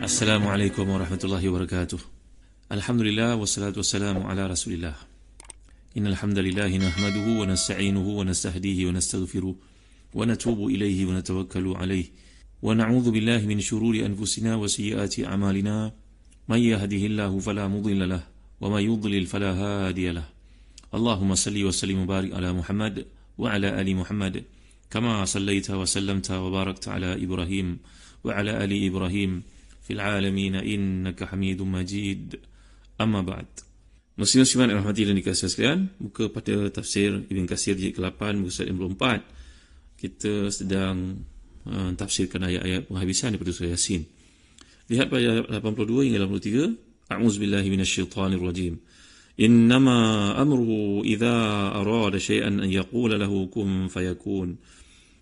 Assalamualaikum warahmatullahi wabarakatuh. Alhamdulillah wassalatu wassalamu ala Rasulillah. Innal hamdalillah nahmaduhu wa nasta'inuhu wa nastahdihi wa nastaghfiruh wa natubu ilayhi wa natawakkalu alayhi wa na'udzu billahi min shururi anfusina wa sayyiati a'malina. May yahdihillahu fala mudilla lahu wa may yudlil fala hadiya lahu. Allahumma salli wa sallim wa barik ala Muhammad wa ala ali Muhammad kama sallaita wa sallamta wa barakta ala Ibrahim wa ala ali Ibrahim fil alamin innaka Hamidum Majid. Amma ba'd. Muslim-muslimat yang rahmati dan dikasihi sekalian, buka pada tafsir Ibn Katsir jilid ke-8 muka surat 64. Kita sedang tafsirkan ayat-ayat penghabisan daripada surah Yasin. Lihat pada ayat 82 hingga 83. A'udzubillahi minasyaitonir rajim. Innama amruhu idza arada syai'an an yaqula lahu kun fayakun.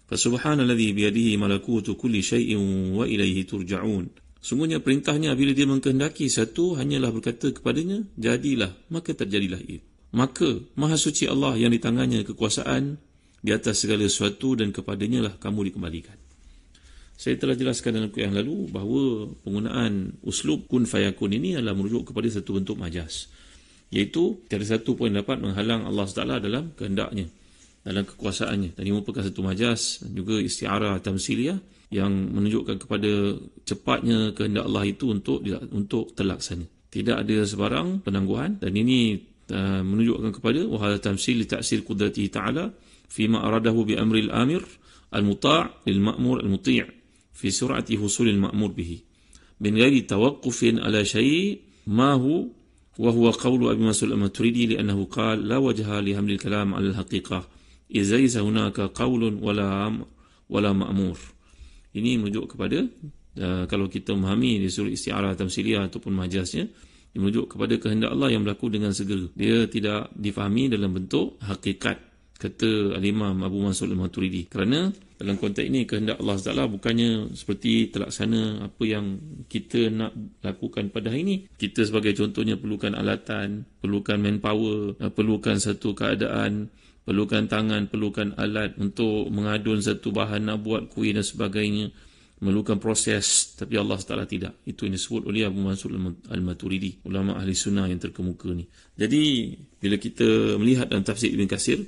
Fasubhanalladzi biyadihi malakutu kulli syai'in wa ilaihi turja'un. Sungguhnya perintahnya bila dia mengkehendaki satu hanyalah berkata kepadanya, jadilah, maka terjadilah ia. Maka Maha Suci Allah yang di tangannya kekuasaan di atas segala sesuatu dan kepadanya lah kamu dikembalikan. Saya telah jelaskan dalam kuliah yang lalu bahawa penggunaan uslub kun fayakun ini adalah merujuk kepada satu bentuk majas. Iaitu tiada satu pun dapat menghalang Allah SWT dalam kehendaknya, dalam kekuasaannya. Dan ini merupakan satu majas dan juga isti'arah tamsiliyah yang menunjukkan kepada cepatnya kehendak Allah itu untuk terlaksana. Tidak ada sebarang penangguhan, dan ini menunjukkan kepada wahal tamsil li ta'sir qudratihi ta'ala fima aradahu bi amril amir al-muta' lil ma'mur al-muti' fi sur'ati husulil ma'mur bihi min ghairi tawaqqufin ala syai' ma hu wa huwa qawlu Abi Mas'ud al-Maturidi li'annahu qala la wajha li hamlil kalam 'ala al-haqiqah idza laysa hunaka qawlun wala ma'mur. Ini menunjuk kepada kalau kita memahami di surah isti'arah tamsiliyah ataupun majasnya, dia menunjuk kepada kehendak Allah yang berlaku dengan segera. Dia tidak difahami dalam bentuk hakikat, kata Al-Imam Abu Mansur Al-Maturidi. Kerana dalam konteks ini kehendak Allah SWT bukannya seperti terlaksana apa yang kita nak lakukan pada hari ini. Kita sebagai contohnya perlukan alatan, perlukan manpower, perlukan satu keadaan, perlukan tangan, perlukan alat untuk mengadun satu bahan, nak buat kuih dan sebagainya, memerlukan proses. Tapi Allah SWT tidak. Itu yang disebut oleh Abu Mansur Al-Maturidi, ulama ahli sunnah yang terkemuka ni. Jadi bila kita melihat dalam tafsir Ibn Katsir,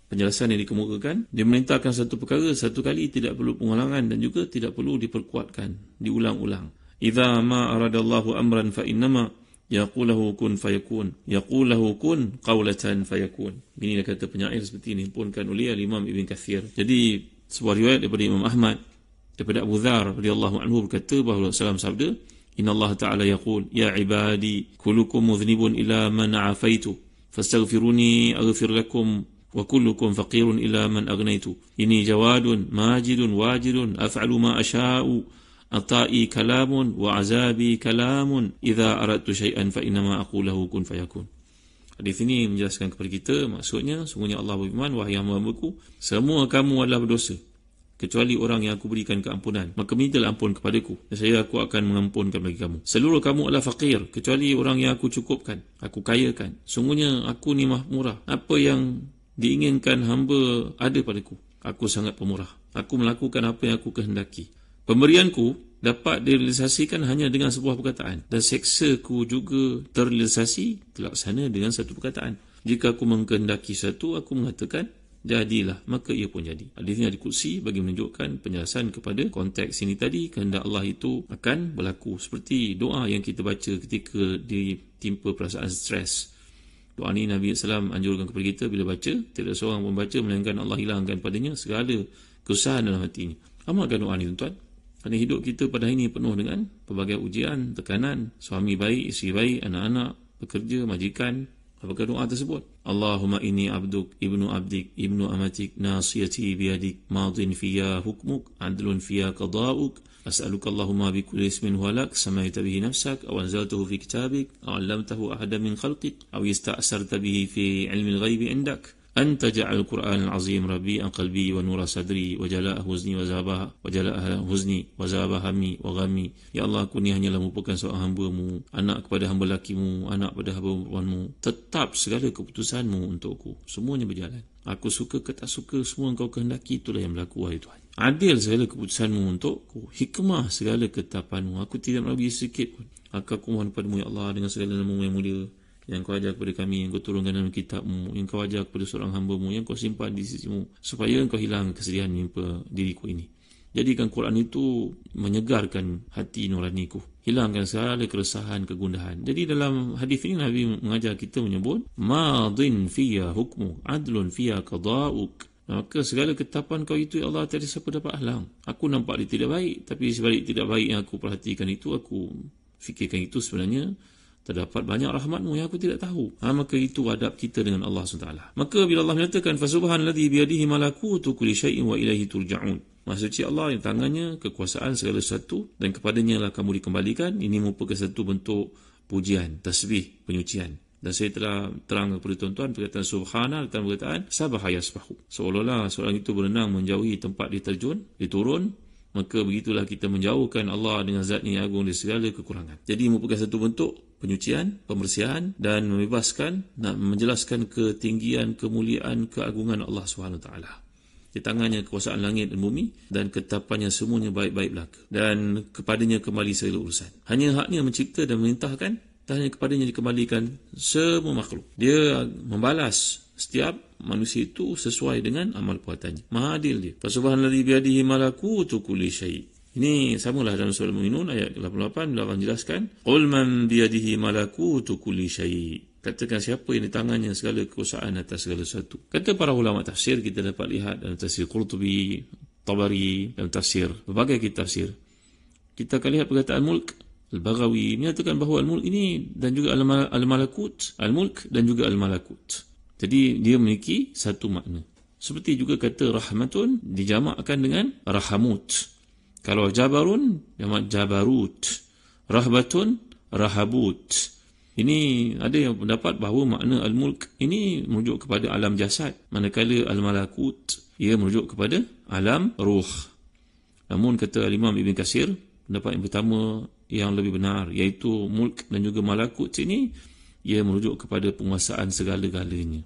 penjelasan yang dikemukakan, dia merintahkan satu perkara satu kali, tidak perlu pengulangan dan juga tidak perlu diperkuatkan, diulang-ulang. Idza ma aradallahu amran fa innama yaqulahu kun fayakun, yaqulahu kun qawlatan fayakun. Inilah kata penyair seperti ini dipunkan oleh Imam Ibn Katsir. Jadi sebuah riwayat daripada Imam Ahmad daripada Abu Dzar radhiyallahu anhu berkata bahawa Rasulullah sabda, inna Allah ta'ala yaqul ya ibadi kullukum mudhnibun ila man afaitu fastaghfiruni aghfir lakum wa kullukum faqirun ila man aghnaitu. Ini jawadun majidun wajidun af'alu ma asha'u atai kalamun wa azabi kalamun idza aradtu syai'an fa innama aqulahu kun fayakun. Hadis ini menjelaskan kepada kita, maksudnya sungguhnya Allah berfirman, wahai hamba-hambaku, semua kamu adalah berdosa kecuali orang yang aku berikan keampunan, maka mintalah ampun kepadaku dan aku akan mengampunkan bagi kamu. Seluruh kamu adalah fakir kecuali orang yang aku cukupkan, aku kayakan. Sungguhnya aku ni maha murah, apa yang diinginkan hamba ada padaku. Aku sangat pemurah, aku melakukan apa yang aku kehendaki. Pemberianku dapat direalisasikan hanya dengan sebuah perkataan, dan seksaku juga terrealisasi, terlaksana dengan satu perkataan. Jika aku mengkehendaki satu, aku mengatakan jadilah, maka ia pun jadi. Hadis ini Al-Qudsi bagi menunjukkan penjelasan kepada konteks ini tadi, kehendak Allah itu akan berlaku. Seperti doa yang kita baca ketika ditimpa perasaan stres. Doa ini Nabi SAW anjurkan kepada kita, bila baca, tidak seorang pun baca melainkan Allah hilangkan padanya segala kesusahan dalam hatinya. Amalkan doa ini tuan-tuan. Kerana hidup kita pada hari ini penuh dengan pelbagai ujian, tekanan, suami baik, isteri baik, anak-anak, pekerja, majikan. Apakah doa tersebut? Allahumma inni abduk, ibnu abdik, ibnu amatik, nasiyati biyadik, madin fiya hukmuk, adlun fiya qada'uk, as'aluka Allahumma bi kulli ismin huwalak, samaita bihi nafsak, aw anzaltahu fi kitabik, aw 'allamtahu ahadan min khalqik, aw ista'sarta bihi fi 'ilmi al-ghaibi 'indak. Anta ja'al Qur'an al-azim rabi'a qalbi wa nura sadri wa jala'a huzni wa zaba hammi wa ghammi. Ya Allah, aku ni hanyalah merupakan seorang hamba-Mu, anak kepada hamba lakimu, anak pada hamba perempuanmu. Tetap segala keputusanmu untukku, semuanya berjalan. Aku suka ke tak suka, semua Engkau kehendaki, itulah yang berlaku, wahai Tuhan. Adil segala keputusanmu untukku, hikmah segala ketetapanmu, aku tidak melebih sedikit pun. Aku mohon padamu, ya Allah, dengan segala nama yang mulia yang Kau ajar kepada kami, yang Kau turunkan dalam kitab-Mu, yang Kau ajar kepada seorang hamba-Mu, yang Kau simpan di sisi-Mu, supaya Engkau hilang kesedihan menimpa diriku ini. Jadikan Quran itu menyegarkan hati nuraniku, hilangkan segala keresahan, kegundahan. Jadi dalam hadis ini Nabi mengajar kita menyebut madin fiya hukmu, adlun fiya qada'uk. Maka segala ketetapan Kau itu, ya Allah, tiada siapa dapat halang. Aku nampak dia tidak baik, tapi sebalik tidak baik yang aku perhatikan itu, aku fikirkan itu sebenarnya terdapat banyak rahmat-Mu yang aku tidak tahu. Maka itu adab kita dengan Allah SWT. Maka bila Allah menyatakan fasubhanalladzi biyadihi malakutu kulli syai'in wa ilaihi turja'un, Maha suci Allah yang tangannya kekuasaan segala sesuatu dan kepadanya lah kamu dikembalikan. Ini merupakan satu bentuk pujian, tasbih, penyucian. Dan saya telah terang kepada tuan-tuan perkataan subhana dan perkataan sabaha yasbahu. Seolah-olah seorang itu berenang menjauhi tempat diterjun, diturun, maka begitulah kita menjauhkan Allah dengan zat-Nya yang agung dari segala kekurangan. Jadi merupakan satu bentuk penyucian, pembersihan dan membebaskan, nak menjelaskan ketinggian, kemuliaan, keagungan Allah SWT. Di tangannya kekuasaan langit dan bumi, dan ketetapannya semuanya baik-baik belaka. Dan kepadanya kembali segala urusan. Hanya haknya mencipta dan memerintahkan, dan hanya kepadanya dikembalikan semua makhluk. Dia membalas setiap manusia itu sesuai dengan amal perbuatannya. Maha adil dia. Fasubhanalladzi biyadihi malakutu kulli syai'. Ini samalah dalam surah Al-Mu'minun ayat 88 Allah jelaskan, qul man biyadihi malakutu kulli syai'. Katakan siapa yang di tangannya segala kekuasaan atas segala sesuatu. Kata para ulama tafsir, kita dapat lihat dalam tafsir Qurtubi, Tabari, dalam tafsir berbagai kitab tafsir. Kita akan lihat perkataan mulk. Al-Baghawi menyatakan bahawa al-mulk ini dan juga al-malakut, al-mulk dan juga al-malakut. Jadi dia memiliki satu makna. Seperti juga kata rahmatun dijamakkan dengan rahamut. Kalau jabarun, jamak jabarut. Rahbatun, rahabut. Ini ada yang pendapat bahawa makna al-mulk ini merujuk kepada alam jasad, manakala al-malakut ia merujuk kepada alam ruh. Namun kata Imam Ibn Katsir, pendapat yang pertama yang lebih benar, iaitu mulk dan juga malakut ini ia merujuk kepada penguasaan segala-galanya.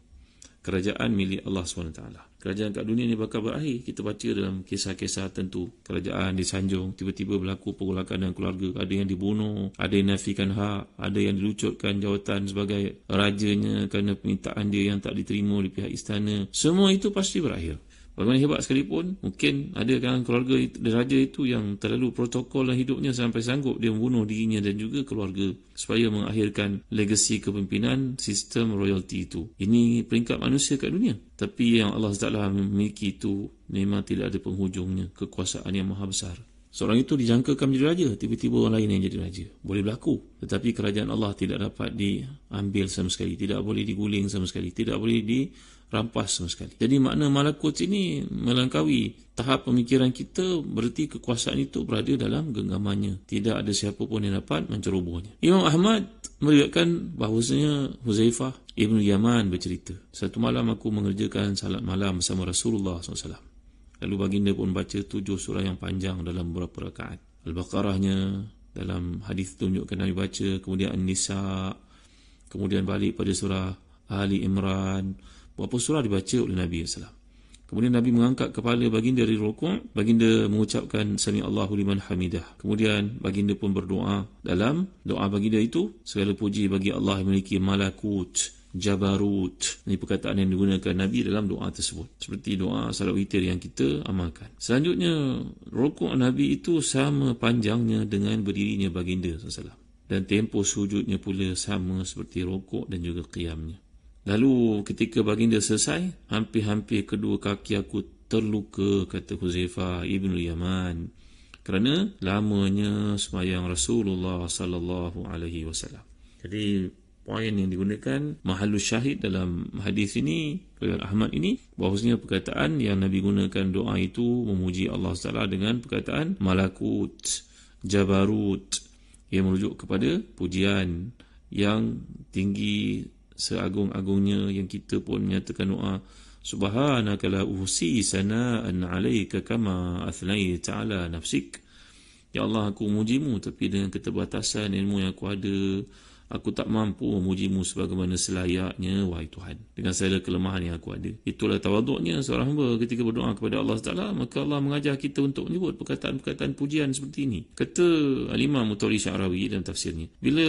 Kerajaan milik Allah SWT. Kerajaan kat dunia ni bakal berakhir. Kita baca dalam kisah-kisah tentu. Kerajaan disanjung, tiba-tiba berlaku pergolakan dalam keluarga. Ada yang dibunuh, ada yang nafikan hak, ada yang dilucutkan jawatan sebagai rajanya kerana permintaan dia yang tak diterima di pihak istana. Semua itu pasti berakhir. Bagaimana hebat sekalipun, mungkin ada kan keluarga raja itu yang terlalu protokol dalam hidupnya sampai sanggup dia membunuh dirinya dan juga keluarga supaya mengakhirkan legasi kepimpinan sistem royalty itu. Ini peringkat manusia kat dunia. Tapi yang Allah SWT memiliki itu memang tidak ada penghujungnya, kekuasaan yang maha besar. Seorang itu dijangkakan menjadi raja, tiba-tiba orang lain yang jadi raja. Boleh berlaku. Tetapi kerajaan Allah tidak dapat diambil sama sekali, tidak boleh diguling sama sekali, tidak boleh dirampas sama sekali. Jadi makna malakut ini melangkaui tahap pemikiran kita, berarti kekuasaan itu berada dalam genggamannya. Tidak ada siapa pun yang dapat mencerobohnya. Imam Ahmad meriwayatkan bahawasanya Huzaifah Ibn Yaman bercerita, satu malam aku mengerjakan salat malam bersama Rasulullah SAW. Lalu baginda pun baca 7 surah yang panjang dalam beberapa rakaat. Al-Baqarahnya dalam hadis tunjukkan Nabi baca, kemudian An-Nisa, kemudian balik pada surah Ali Imran. Berapa surah dibaca oleh Nabi SAW. Kemudian Nabi mengangkat kepala baginda dari rukuk, baginda mengucapkan Sami Allahu liman hamidah. Kemudian baginda pun berdoa. Dalam doa baginda itu, segala puji bagi Allah yang memiliki malakut, jabarut. Ini perkataan yang digunakan Nabi dalam doa tersebut. Seperti doa salat witir yang kita amalkan. Selanjutnya, rukuk Nabi itu sama panjangnya dengan berdirinya baginda SAW. Dan tempoh sujudnya pula sama seperti rukuk dan juga qiyamnya. Lalu ketika baginda selesai, hampir-hampir kedua kaki aku terluka, kata Huzaifah Ibn Yaman, kerana lamanya sembahyang Rasulullah sallallahu alaihi wasallam. Jadi poin yang digunakan mahallus syahid dalam hadis ini, riwayat Ahmad ini, bahawasanya perkataan yang Nabi gunakan doa itu memuji Allah Taala dengan perkataan malakut, jabarut, yang merujuk kepada pujian yang tinggi seagung-agungnya, yang kita pun menyatakan doa subhanaka la uhsi sana'an 'alaika kama athnaita 'ala nafsik. Ya Allah, aku memujimu tapi dengan keterbatasan ilmu yang aku ada, Aku tak mampu memujimu sebagaimana selayaknya, wahai Tuhan, dengan segala kelemahan yang aku ada. Itulah tawaduknya seorang hamba ketika berdoa kepada Allah Taala. Maka Allah mengajar kita untuk menyebut perkataan-perkataan pujian seperti ini. Kata Al-Imam Mutawalli Sya'rawi dalam tafsirnya, bila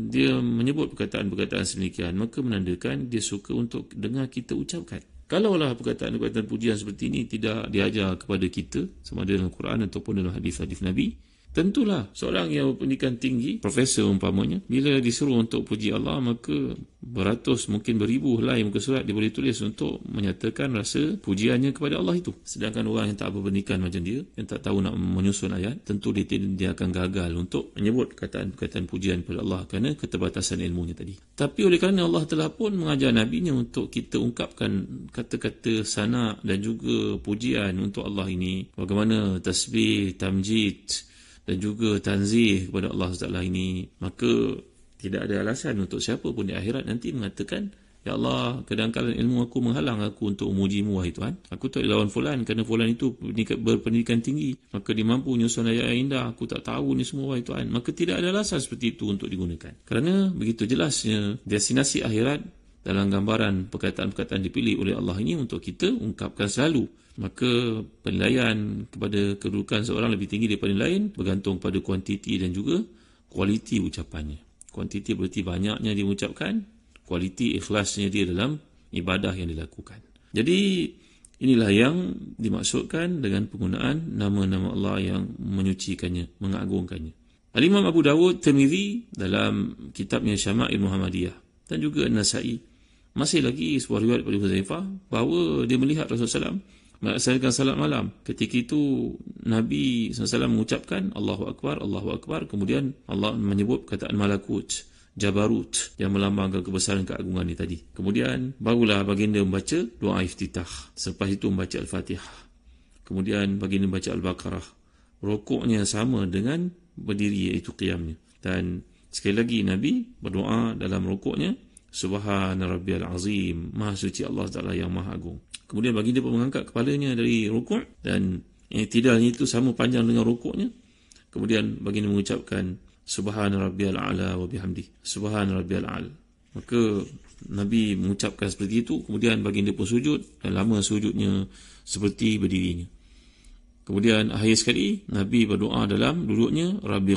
dia menyebut perkataan-perkataan sedemikian, maka menandakan dia suka untuk dengar kita ucapkan. Kalaulah perkataan-perkataan pujian seperti ini tidak diajar kepada kita, sama ada dalam Quran ataupun dalam hadis-hadis Nabi, tentulah seorang yang berpendidikan tinggi, profesor umpamanya, bila disuruh untuk puji Allah, maka beratus, mungkin beribu helai muka surat dia boleh tulis untuk menyatakan rasa pujiannya kepada Allah itu. Sedangkan orang yang tak berpendidikan macam dia, yang tak tahu nak menyusun ayat, tentu dia akan gagal untuk menyebut perkataan pujian kepada Allah kerana keterbatasan ilmunya tadi. Tapi oleh kerana Allah telah pun mengajar Nabi-Nya untuk kita ungkapkan kata-kata sana dan juga pujian untuk Allah ini, bagaimana tasbih, tamjid dan juga tanzih kepada Allah Taala ini, maka tidak ada alasan untuk siapa pun di akhirat nanti mengatakan, ya Allah, kadang-kadang ilmu aku menghalang aku untuk memujimu, wahai Tuhan. Aku tak lawan fulan kerana fulan itu berpendidikan tinggi, maka dia mampu nyusun ayat yang indah, aku tak tahu ni semua, wahai Tuhan. Maka tidak ada alasan seperti itu untuk digunakan. Kerana begitu jelasnya destinasi akhirat dalam gambaran perkataan-perkataan dipilih oleh Allah ini untuk kita ungkapkan selalu. Maka penilaian kepada kedudukan seorang lebih tinggi daripada lain bergantung pada kuantiti dan juga kualiti ucapannya. Kuantiti berarti banyaknya dia mengucapkan, kualiti ikhlasnya dia dalam ibadah yang dilakukan. Jadi inilah yang dimaksudkan dengan penggunaan nama-nama Allah yang menyucikannya, mengagungkannya. Al-Imam Abu Dawud Tirmizi dalam kitabnya Syama'il Muhammadiyah dan juga An-Nasa'i, masih lagi sebuah riwayat daripada Huzaifah bahawa dia melihat Rasulullah SAW melaksanakan salat malam. Ketika itu Nabi SAW mengucapkan Allahu Akbar, kemudian Allah menyebut perkataan malakut, jabarut, yang melambangkan kebesaran keagungan ini tadi. Kemudian barulah baginda membaca doa iftitah, selepas itu membaca Al-Fatihah, kemudian baginda membaca Al-Baqarah. Rukuknya sama dengan berdiri, iaitu qiyamnya. Dan sekali lagi Nabi berdoa dalam rukuknya, Subhana Rabbiyal Azim, Maha Suci Allah Ta'ala yang Maha Agung. Kemudian baginda pun mengangkat kepalanya dari rukuk dan i'tidalnya itu sama panjang dengan rukuknya. Kemudian baginda mengucapkan Subhana Rabbiyal A'la wa bihamdi, Subhana Rabbiyal A'la. Maka Nabi mengucapkan seperti itu, kemudian baginda pun sujud dan lama sujudnya seperti berdirinya. Kemudian akhir sekali Nabi berdoa dalam duduknya, Rabbi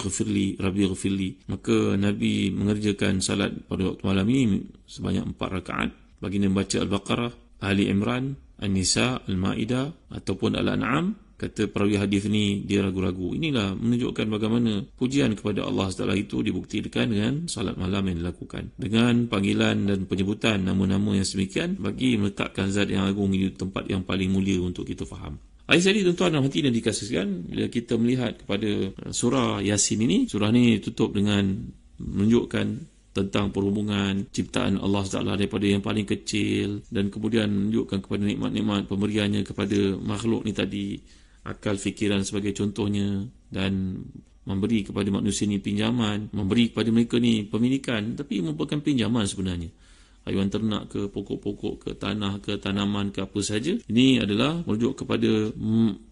ghafirli. Maka Nabi mengerjakan salat pada waktu malam ini sebanyak 4 rakaat. Baginda membaca Al-Baqarah, Ali Imran, An-Nisa, Al-Ma'idah ataupun Al-An'am. Kata perawi hadis ini dia ragu-ragu. Inilah menunjukkan bagaimana pujian kepada Allah Taala itu dibuktikan dengan salat malam yang dilakukan. Dengan panggilan dan penyebutan nama-nama yang sedemikian bagi meletakkan zat yang agung di tempat yang paling mulia untuk kita faham. Ayat tadi tuan-tuan dan hati yang dikasihkan, bila kita melihat kepada surah Yasin ini, surah ini tutup dengan menunjukkan tentang perhubungan ciptaan Allah Taala daripada yang paling kecil, dan kemudian menunjukkan kepada nikmat-nikmat pemberiannya kepada makhluk ni tadi, akal fikiran sebagai contohnya, dan memberi kepada manusia ni pinjaman, memberi kepada mereka ni pemilikan, tapi merupakan pinjaman sebenarnya. Haiwan ternak ke, pokok-pokok ke, tanah ke, tanaman ke, apa saja. Ini adalah merujuk kepada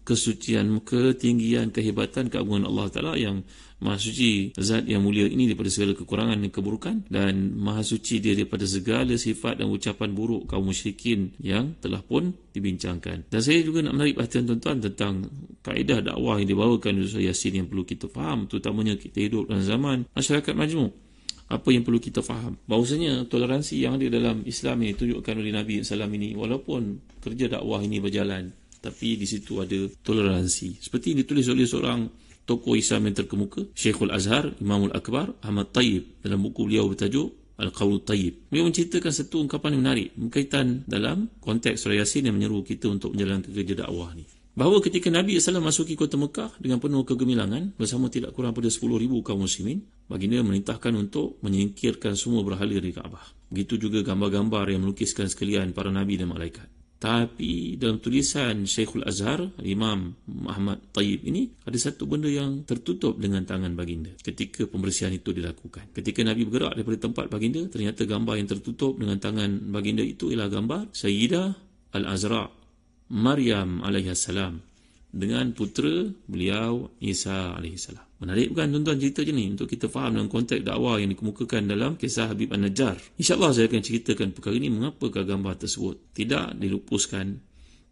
kesucian, ketinggian, kehebatan, keagungan Allah Ta'ala yang Maha Suci, zat yang mulia ini daripada segala kekurangan dan keburukan, dan Maha Suci dia daripada segala sifat dan ucapan buruk kaum musyrikin yang telah pun dibincangkan. Dan saya juga nak menarik perhatian tuan-tuan tentang kaedah dakwah yang dibawakan di surah Yasin yang perlu kita faham, terutamanya kita hidup dalam zaman masyarakat majmuk. Apa yang perlu kita faham? Bahawasanya toleransi yang ada dalam Islam ini ditunjukkan oleh Nabi SAW ini, walaupun kerja dakwah ini berjalan, tapi di situ ada toleransi. Seperti yang ditulis oleh seorang tokoh Islam yang terkemuka, Syekhul Azhar, Imamul Akbar, Ahmad Tayyib, dalam buku beliau bertajuk Al-Qawlu Tayyib. Beliau menceritakan satu ungkapan yang menarik berkaitan dalam konteks surah Yasin yang menyeru kita untuk menjalankan kerja dakwah ni. Bahawa ketika Nabi SAW masuki kota Mekah dengan penuh kegemilangan bersama tidak kurang pada 10,000 kaum muslimin, baginda merintahkan untuk menyingkirkan semua berhala dari Kaabah. Begitu juga gambar-gambar yang melukiskan sekalian para nabi dan malaikat. Tapi dalam tulisan Syekhul Azhar, Imam Ahmad Tayyib ini, ada satu benda yang tertutup dengan tangan baginda ketika pembersihan itu dilakukan. Ketika Nabi bergerak daripada tempat baginda, ternyata gambar yang tertutup dengan tangan baginda itu ialah gambar Sayyidah Al-Azra, Maryam alaihissalam, dengan putera beliau Isa alaihissalam. Menarik bukan tuan-tuan cerita je ni, untuk kita faham dalam konteks dakwah yang dikemukakan dalam kisah Habib An-Najjar. InsyaAllah saya akan ceritakan perkara ini, mengapakah gambar tersebut tidak dilupuskan,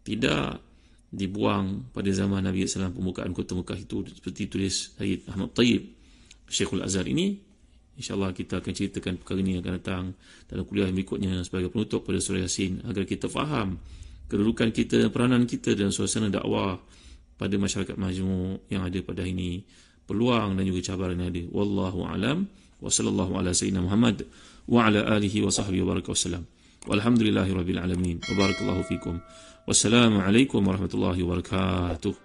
tidak dibuang pada zaman Nabi SAW pembukaan Kota Mekah itu, seperti tulis Syed Ahmad Tayyib Syekhul Azhar ini. InsyaAllah kita akan ceritakan perkara ini akan datang dalam kuliah yang berikutnya sebagai penutup pada surah Yasin, agar kita faham kedudukan kita dan peranan kita dalam suasana dakwah pada masyarakat majmuk yang ada pada hari ini, peluang dan juga cabaran yang ada. Wallahu alam wa sallallahu ala sayyidina Muhammad wa ala alihi wa sahbihi wa baraka wasallam. Walhamdulillahirabbil alamin. Wa barakallahu fikum. Wassalamu alaikum warahmatullahi wabarakatuh.